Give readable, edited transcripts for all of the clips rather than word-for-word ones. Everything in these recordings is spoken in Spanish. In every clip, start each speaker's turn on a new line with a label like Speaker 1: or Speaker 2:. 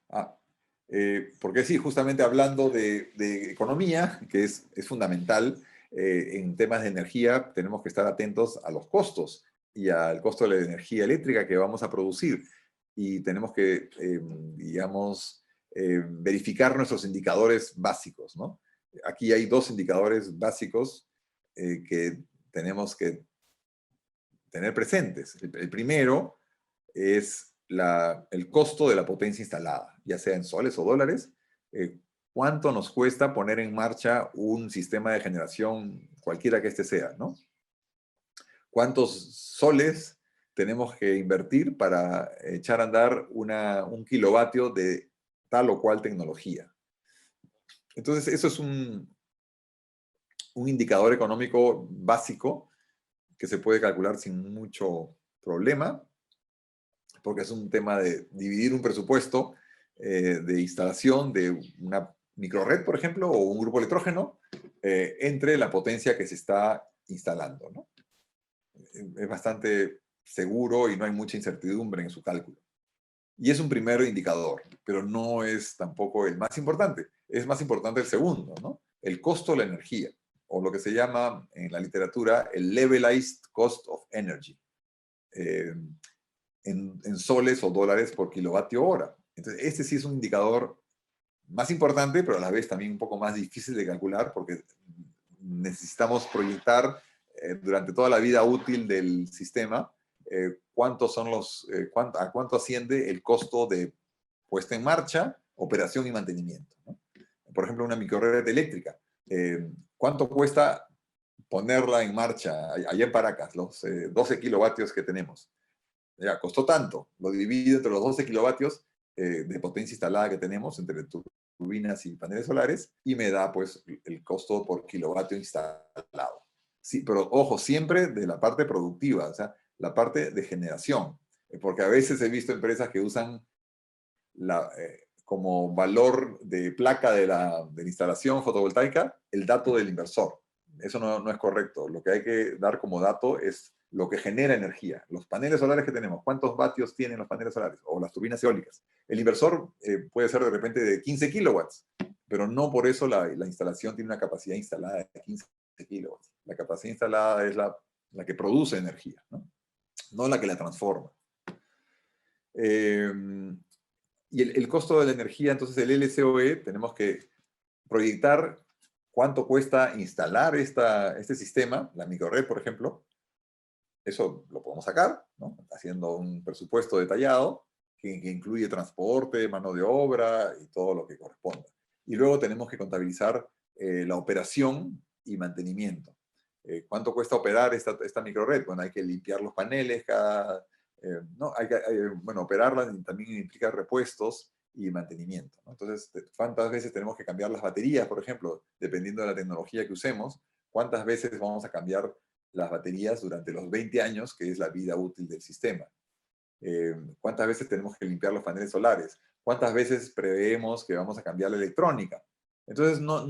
Speaker 1: Ah, porque sí, justamente hablando de economía, que es fundamental, en temas de energía tenemos que estar atentos a los costos y al costo de la energía eléctrica que vamos a producir. Y tenemos que, digamos, verificar nuestros indicadores básicos, ¿no? Aquí hay dos indicadores básicos que tenemos que tener presentes. El primero es el costo de la potencia instalada, ya sea en soles o dólares. ¿Cuánto nos cuesta poner en marcha un sistema de generación, cualquiera que este sea, ¿no? ¿Cuántos soles tenemos que invertir para echar a andar un kilovatio de tal o cual tecnología? Entonces, eso es un indicador económico básico que se puede calcular sin mucho problema, porque es un tema de dividir un presupuesto de instalación de una microred, por ejemplo, o un grupo electrógeno, entre la potencia que se está instalando, ¿no? Es bastante seguro y no hay mucha incertidumbre en su cálculo. Y es un primer indicador, pero no es tampoco el más importante. Es más importante el segundo, ¿no? El costo de la energía, o lo que se llama en la literatura el levelized cost of energy. Eh, en soles o dólares por kilovatio hora. Entonces, este sí es un indicador más importante, pero a la vez también un poco más difícil de calcular porque necesitamos proyectar durante toda la vida útil del sistema cuántos son a cuánto asciende el costo de puesta en marcha, operación y mantenimiento, ¿no? Por ejemplo, una microred eléctrica. ¿Cuánto cuesta ponerla en marcha allá en Paracas, los 12 kilovatios que tenemos? Ya, costó tanto, lo divido entre los 12 kilovatios de potencia instalada que tenemos entre turbinas y paneles solares y me da pues el costo por kilovatio instalado. Sí, pero ojo, siempre de la parte productiva, o sea, la parte de generación, porque a veces he visto empresas que usan como valor de placa de la instalación fotovoltaica el dato del inversor. Eso no es correcto. Lo que hay que dar como dato es lo que genera energía. Los paneles solares que tenemos, ¿cuántos vatios tienen los paneles solares? O las turbinas eólicas. El inversor puede ser de repente de 15 kilowatts, pero no por eso la instalación tiene una capacidad instalada de 15 kilowatts. La capacidad instalada es la que produce energía, no la que la transforma. Y el costo de la energía, entonces el LCOE, tenemos que proyectar cuánto cuesta instalar este sistema, la microred, por ejemplo. Eso lo podemos sacar, ¿no? Haciendo un presupuesto detallado que incluye transporte, mano de obra y todo lo que corresponda. Y luego tenemos que contabilizar la operación y mantenimiento. ¿Cuánto cuesta operar esta microred? Bueno, hay que limpiar los paneles no, bueno, operarla también implica repuestos y mantenimiento, ¿no? Entonces, ¿cuántas veces tenemos que cambiar las baterías, por ejemplo? Dependiendo de la tecnología que usemos, ¿cuántas veces vamos a cambiar las baterías durante los 20 años, que es la vida útil del sistema? ¿Cuántas veces tenemos que limpiar los paneles solares? ¿Cuántas veces preveemos que vamos a cambiar la electrónica? Entonces, no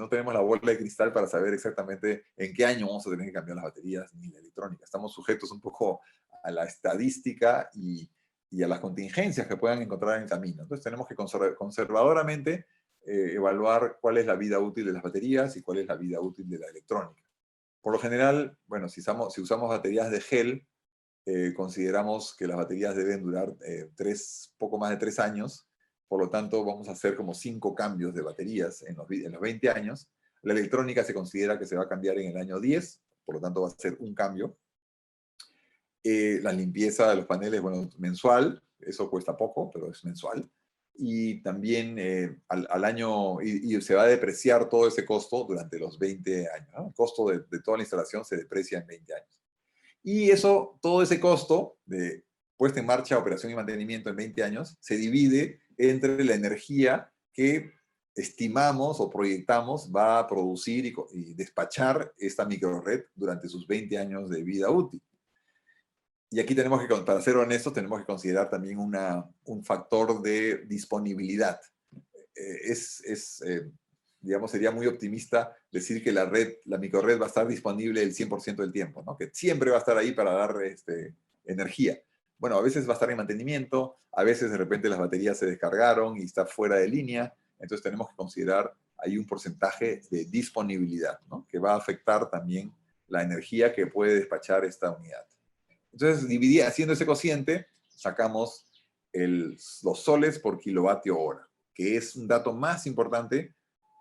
Speaker 1: tenemos la bola de cristal para saber exactamente en qué año vamos a tener que cambiar las baterías ni la electrónica. Estamos sujetos un poco a la estadística y a las contingencias que puedan encontrar en el camino. Entonces, tenemos que conservadoramente evaluar cuál es la vida útil de las baterías y cuál es la vida útil de la electrónica. Por lo general, bueno, si usamos baterías de gel, consideramos que las baterías deben durar poco más de 3 años, por lo tanto vamos a hacer como 5 cambios de baterías en los 20 años. La electrónica se considera que se va a cambiar en el año 10, por lo tanto va a ser un cambio. La limpieza de los paneles, bueno, mensual, eso cuesta poco, pero es mensual. Y también al año, y se va a depreciar todo ese costo durante los 20 años, ¿no? El costo de toda la instalación se deprecia en 20 años. Y eso, todo ese costo de puesta en marcha, operación y mantenimiento en 20 años, se divide entre la energía que estimamos o proyectamos va a producir y despachar esta microred durante sus 20 años de vida útil. Y aquí tenemos que, para ser honestos, tenemos que considerar también un factor de disponibilidad. Digamos, sería muy optimista decir que la microred va a estar disponible el 100% del tiempo, ¿no? Que siempre va a estar ahí para dar energía. bueno, a veces va a estar en mantenimiento, a veces de repente las baterías se descargaron y está fuera de línea, entonces tenemos que considerar ahí un porcentaje de disponibilidad, ¿no? Que va a afectar también la energía que puede despachar esta unidad. Entonces, haciendo ese cociente, sacamos los soles por kilovatio hora, que es un dato más importante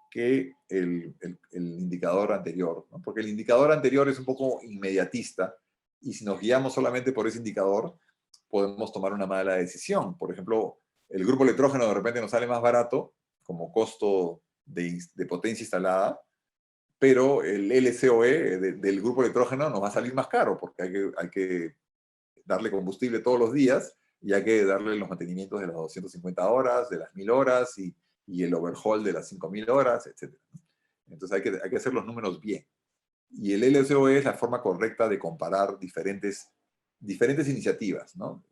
Speaker 1: que el indicador anterior, ¿no? Porque el indicador anterior es un poco inmediatista y si nos guiamos solamente por ese indicador, podemos tomar una mala decisión. Por ejemplo, el grupo electrógeno de repente nos sale más barato como costo de potencia instalada, pero el LCOE del grupo electrógeno nos va a salir más caro porque hay que darle combustible todos los días y hay que darle los mantenimientos de las 250 horas, de las 1000 horas y el overhaul de las 5000 horas, etc. Entonces hay que hacer los números bien. Y el LCOE es la forma correcta de comparar diferentes iniciativas, ¿no?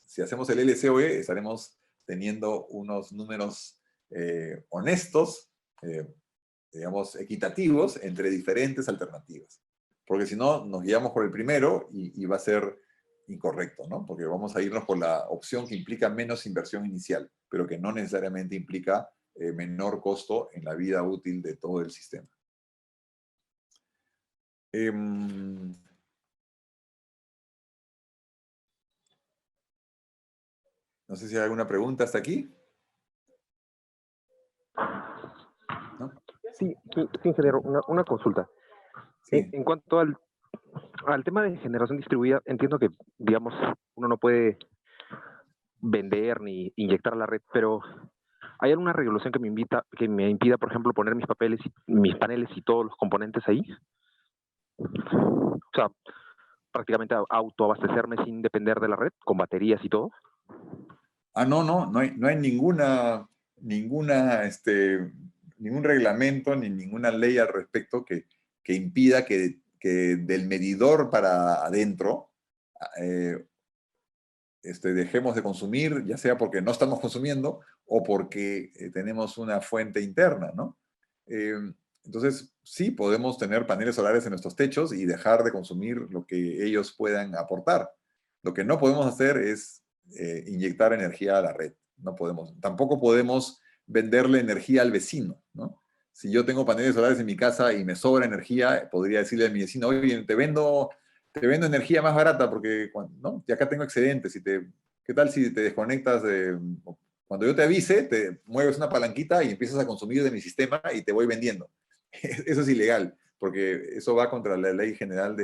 Speaker 1: Si hacemos el LCOE, estaremos teniendo unos números honestos, digamos, equitativos entre diferentes alternativas. Porque si no, nos guiamos por el primero y va a ser incorrecto, ¿no? Porque vamos a irnos por la opción que implica menos inversión inicial, pero que no necesariamente implica menor costo en la vida útil de todo el sistema. No sé si hay alguna pregunta hasta aquí. ¿No?
Speaker 2: Sí, ingeniero, una consulta.
Speaker 1: Sí.
Speaker 2: En cuanto al tema de generación distribuida, entiendo que, digamos, uno no puede vender ni inyectar a la red, pero ¿hay alguna regulación que me impida, por ejemplo, poner mis paneles y todos los componentes ahí? O sea, prácticamente autoabastecerme sin depender de la red, con baterías y todo.
Speaker 1: No hay ningún reglamento ni ninguna ley al respecto que impida que del medidor para adentro dejemos de consumir, ya sea porque no estamos consumiendo o porque tenemos una fuente interna, ¿no? Entonces, sí, podemos tener paneles solares en nuestros techos y dejar de consumir lo que ellos puedan aportar. Lo que no podemos hacer es inyectar energía a la red. No podemos. Tampoco podemos venderle energía al vecino, ¿no? Si yo tengo paneles solares en mi casa y me sobra energía, podría decirle a mi vecino, oye, te vendo energía más barata porque, ¿no? Y acá tengo excedentes. ¿Qué tal si te desconectas cuando yo te avise, te mueves una palanquita y empiezas a consumir de mi sistema y te voy vendiendo? Eso es ilegal, porque eso va contra la ley general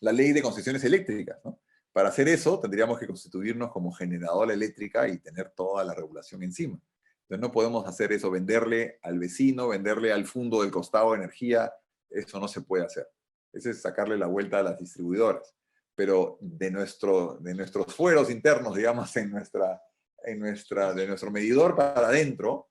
Speaker 1: la ley de concesiones eléctricas, ¿no? Para hacer eso, tendríamos que constituirnos como generadora eléctrica y tener toda la regulación encima. Entonces no podemos hacer eso, venderle al vecino, venderle al fondo del costado de energía, eso no se puede hacer. Ese es sacarle la vuelta a las distribuidoras. Pero de nuestros fueros internos, digamos, de nuestro medidor para adentro,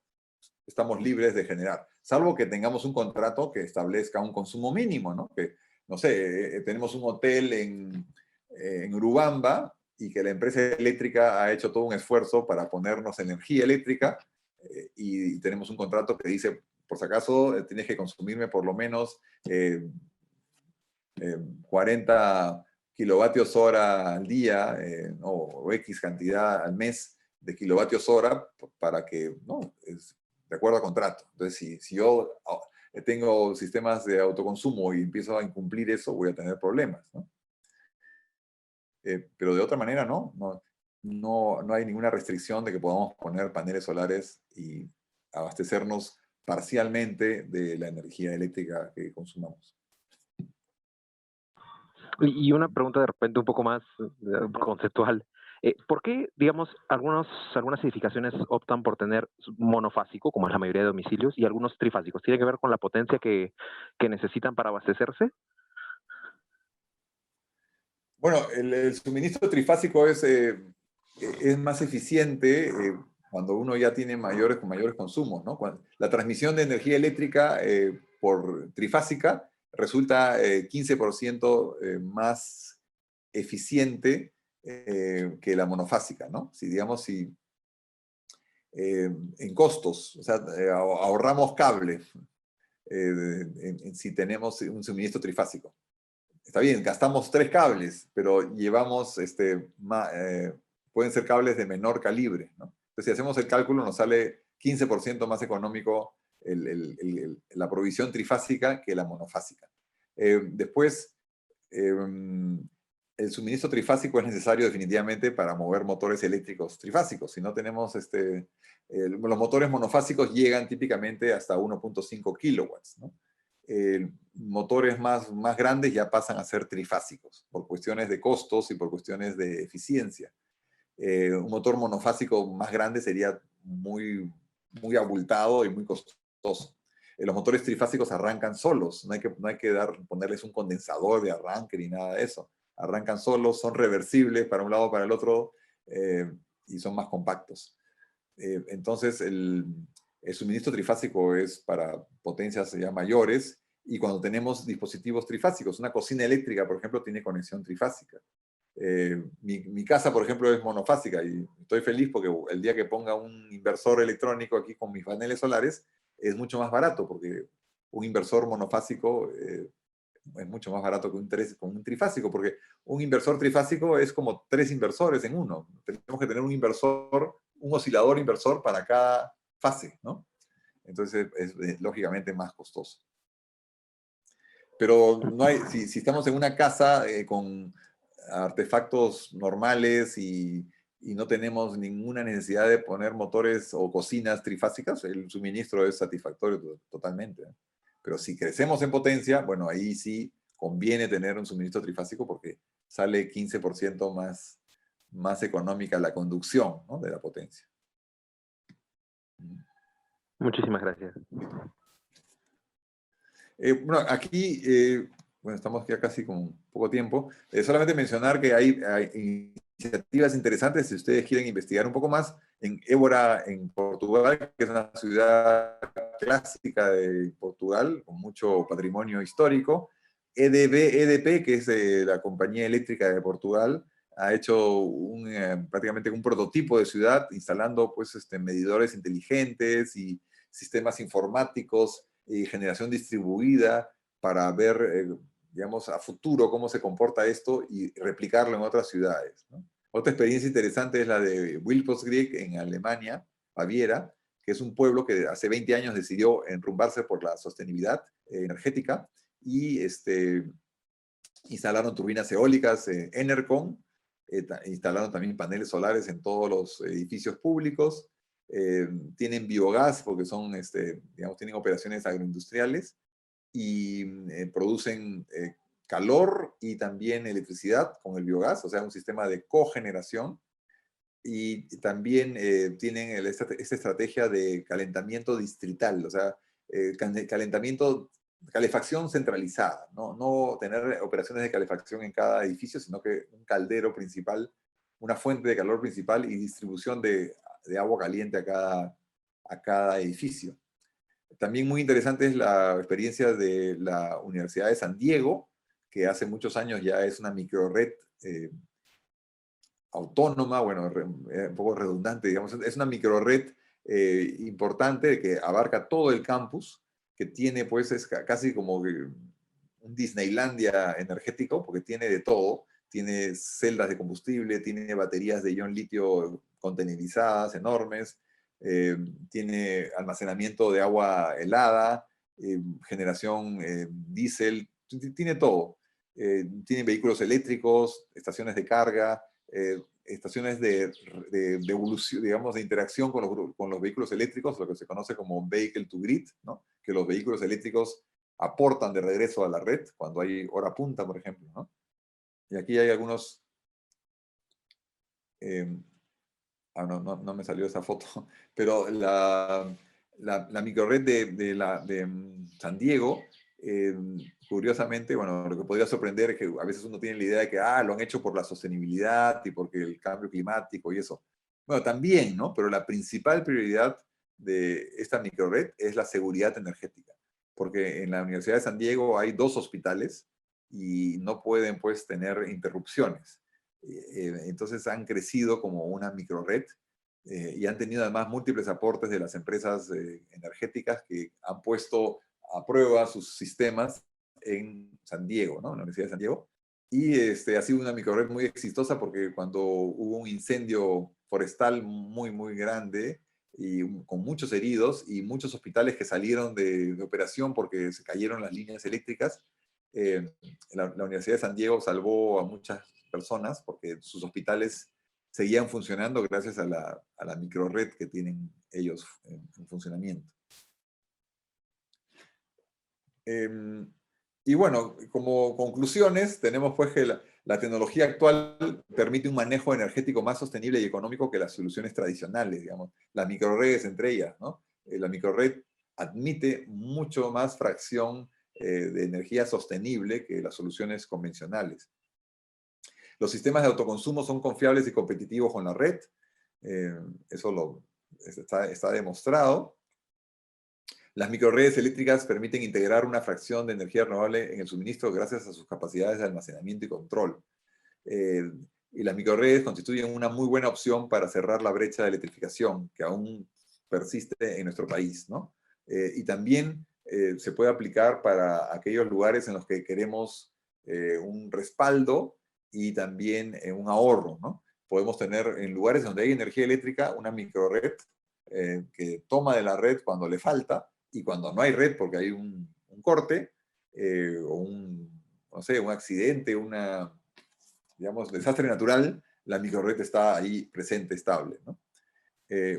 Speaker 1: estamos libres de generar, salvo que tengamos un contrato que establezca un consumo mínimo, ¿no? Que, no sé, tenemos un hotel en Urubamba y que la empresa eléctrica ha hecho todo un esfuerzo para ponernos energía eléctrica y tenemos un contrato que dice, por si acaso, tienes que consumirme por lo menos 40 kilovatios hora al día o X cantidad al mes de kilovatios hora para que, ¿no? De acuerdo a contrato. Entonces, si yo tengo sistemas de autoconsumo y empiezo a incumplir eso, voy a tener problemas, ¿no? Pero de otra manera, no hay ninguna restricción de que podamos poner paneles solares y abastecernos parcialmente de la energía eléctrica que consumamos.
Speaker 2: Y una pregunta de repente un poco más conceptual. ¿Por qué, digamos, algunas edificaciones optan por tener monofásico, como es la mayoría de domicilios, y algunos trifásicos? ¿Tiene que ver con la potencia que necesitan para abastecerse?
Speaker 1: Bueno, el suministro trifásico es más eficiente cuando uno ya tiene mayores consumos, ¿no? La transmisión de energía eléctrica por trifásica resulta 15% más eficiente que la monofásica, ¿no? En costos, o sea, ahorramos cable si tenemos un suministro trifásico. está bien, gastamos 3 cables, pero llevamos, pueden ser cables de menor calibre, ¿no? Entonces, si hacemos el cálculo, nos sale 15% más económico la provisión trifásica que la monofásica. Después, el suministro trifásico es necesario definitivamente para mover motores eléctricos trifásicos. Si no tenemos, los motores monofásicos llegan típicamente hasta 1.5 kilowatts, ¿no? Motores más grandes ya pasan a ser trifásicos por cuestiones de costos y por cuestiones de eficiencia. Un motor monofásico más grande sería muy abultado y muy costoso. Los motores trifásicos arrancan solos, no hay que ponerles un condensador de arranque ni nada de eso. Arrancan solos, son reversibles para un lado o para el otro, y son más compactos. Entonces, el suministro trifásico es para potencias ya mayores, y cuando tenemos dispositivos trifásicos, una cocina eléctrica, por ejemplo, tiene conexión trifásica. Mi casa, por ejemplo, es monofásica y estoy feliz porque el día que ponga un inversor electrónico aquí con mis paneles solares es mucho más barato, porque un inversor monofásico es mucho más barato que con un trifásico, porque un inversor trifásico es como 3 inversores en uno. Tenemos que tener un inversor, un oscilador inversor para cada fase, ¿no? Entonces es lógicamente más costoso. Pero no hay, si estamos en una casa con artefactos normales y no tenemos ninguna necesidad de poner motores o cocinas trifásicas, el suministro es satisfactorio totalmente, ¿eh? Pero si crecemos en potencia, bueno, ahí sí conviene tener un suministro trifásico porque sale 15% más económica la conducción, ¿no?, de la potencia.
Speaker 2: Muchísimas gracias.
Speaker 1: Bueno, aquí, bueno, estamos ya casi con poco tiempo. Solamente mencionar que hay iniciativas interesantes si ustedes quieren investigar un poco más. En Évora, en Portugal, que es una ciudad clásica de Portugal, con mucho patrimonio histórico. EDP, que es la compañía eléctrica de Portugal, ha hecho prácticamente un prototipo de ciudad, instalando pues, medidores inteligentes y sistemas informáticos y generación distribuida para ver, digamos, a futuro cómo se comporta esto y replicarlo en otras ciudades, ¿no? Otra experiencia interesante es la de Wilpolstriek en Alemania, Baviera, que es un pueblo que hace 20 años decidió enrumbarse por la sostenibilidad energética y instalaron turbinas eólicas en Enercon, instalaron también paneles solares en todos los edificios públicos, tienen biogás porque son, digamos, tienen operaciones agroindustriales y producen calor y también electricidad con el biogás, o sea, un sistema de cogeneración. Y también tienen esta estrategia de calentamiento distrital, o sea, calefacción centralizada, no tener operaciones de calefacción en cada edificio, sino que un caldero principal, una fuente de calor principal y distribución de agua caliente a cada edificio. También muy interesante es la experiencia de la Universidad de San Diego, que hace muchos años ya es una microred autónoma, bueno, un poco redundante, digamos, es una microred importante que abarca todo el campus, que tiene, pues, es casi como un Disneylandia energético, porque tiene de todo, tiene celdas de combustible, tiene baterías de ion litio contenerizadas enormes, tiene almacenamiento de agua helada, generación diésel, tiene todo. Tiene vehículos eléctricos, estaciones de carga, estaciones de evolución, digamos, de interacción con los vehículos eléctricos, lo que se conoce como vehicle to grid, ¿no? Que los vehículos eléctricos aportan de regreso a la red cuando hay hora punta, por ejemplo, ¿no? Y aquí hay algunos... no me salió esa foto, pero la microred de San Diego, curiosamente, bueno, lo que podría sorprender es que a veces uno tiene la idea de que lo han hecho por la sostenibilidad y porque el cambio climático y eso. Bueno, también, ¿no? Pero la principal prioridad de esta microred es la seguridad energética, porque en la Universidad de San Diego hay 2 hospitales y no pueden, pues, tener interrupciones. Entonces han crecido como una microred y han tenido además múltiples aportes de las empresas energéticas que han puesto a prueba sus sistemas en San Diego, ¿no? En la Universidad de San Diego. Y ha sido una microred muy exitosa porque cuando hubo un incendio forestal muy, muy grande y con muchos heridos y muchos hospitales que salieron de operación porque se cayeron las líneas eléctricas, la Universidad de San Diego salvó a muchas personas porque sus hospitales seguían funcionando gracias a la microred que tienen ellos en funcionamiento. Y bueno, como conclusiones, tenemos pues que la tecnología actual permite un manejo energético más sostenible y económico que las soluciones tradicionales, digamos, las microredes entre ellas, ¿no? La microred admite mucho más fracción de energía sostenible que las soluciones convencionales. Los sistemas de autoconsumo son confiables y competitivos con la red, eso está demostrado. Las microredes eléctricas permiten integrar una fracción de energía renovable en el suministro gracias a sus capacidades de almacenamiento y control. Y las microredes constituyen una muy buena opción para cerrar la brecha de electrificación que aún persiste en nuestro país, ¿no? Y también se puede aplicar para aquellos lugares en los que queremos un respaldo y también un ahorro, ¿no? Podemos tener en lugares donde hay energía eléctrica una microred que toma de la red cuando le falta, y cuando no hay red porque hay un corte o no sé, un accidente, digamos, desastre natural, la microred está ahí presente, estable, ¿no?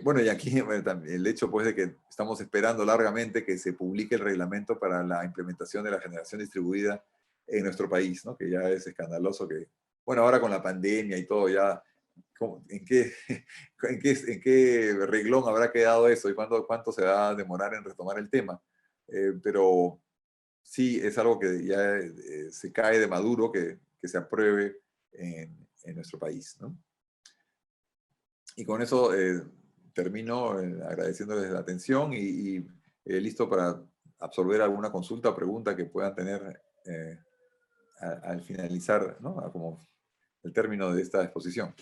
Speaker 1: Bueno, y aquí el hecho pues de que estamos esperando largamente que se publique el reglamento para la implementación de la generación distribuida en nuestro país, ¿no? Que ya es escandaloso que, bueno, ahora con la pandemia y todo ya, ¿en qué, en qué reglón habrá quedado eso y cuánto se va a demorar en retomar el tema? Pero sí es algo que ya se cae de maduro que se apruebe en nuestro país, ¿no? Y con eso termino agradeciéndoles la atención y listo para absorber alguna consulta o pregunta que puedan tener al finalizar, ¿no? Como el término de esta exposición.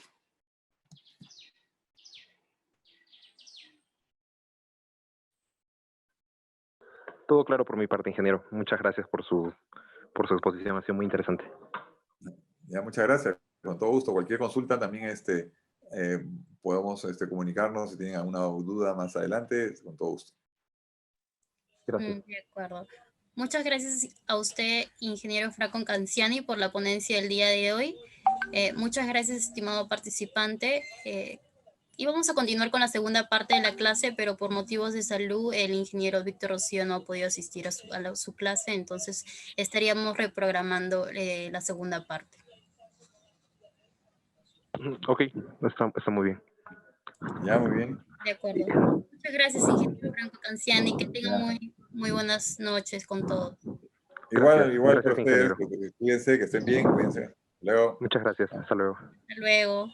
Speaker 2: Todo claro por mi parte, ingeniero. Muchas gracias por su exposición, ha sido muy interesante.
Speaker 1: Ya, muchas gracias. Con todo gusto. Cualquier consulta también podemos comunicarnos si tienen alguna duda más adelante, con todo gusto.
Speaker 2: Gracias.
Speaker 3: De acuerdo. Muchas gracias a usted, ingeniero Franco Canciani, por la ponencia del día de hoy. Muchas gracias, estimado participante. Y vamos a continuar con la segunda parte de la clase, pero por motivos de salud, el ingeniero Víctor Rocío no ha podido asistir a su clase, entonces estaríamos reprogramando la segunda parte.
Speaker 2: Ok, está muy bien.
Speaker 1: Ya, muy bien.
Speaker 3: De acuerdo. Muchas gracias, ingeniero Franco Canciani. Que tengan muy buenas noches con todos.
Speaker 1: Igual
Speaker 2: Gracias,
Speaker 1: para ustedes,
Speaker 2: ingeniero.
Speaker 1: cuídense, que estén bien, cuídense. Luego.
Speaker 2: Muchas gracias, hasta luego.
Speaker 3: Hasta luego.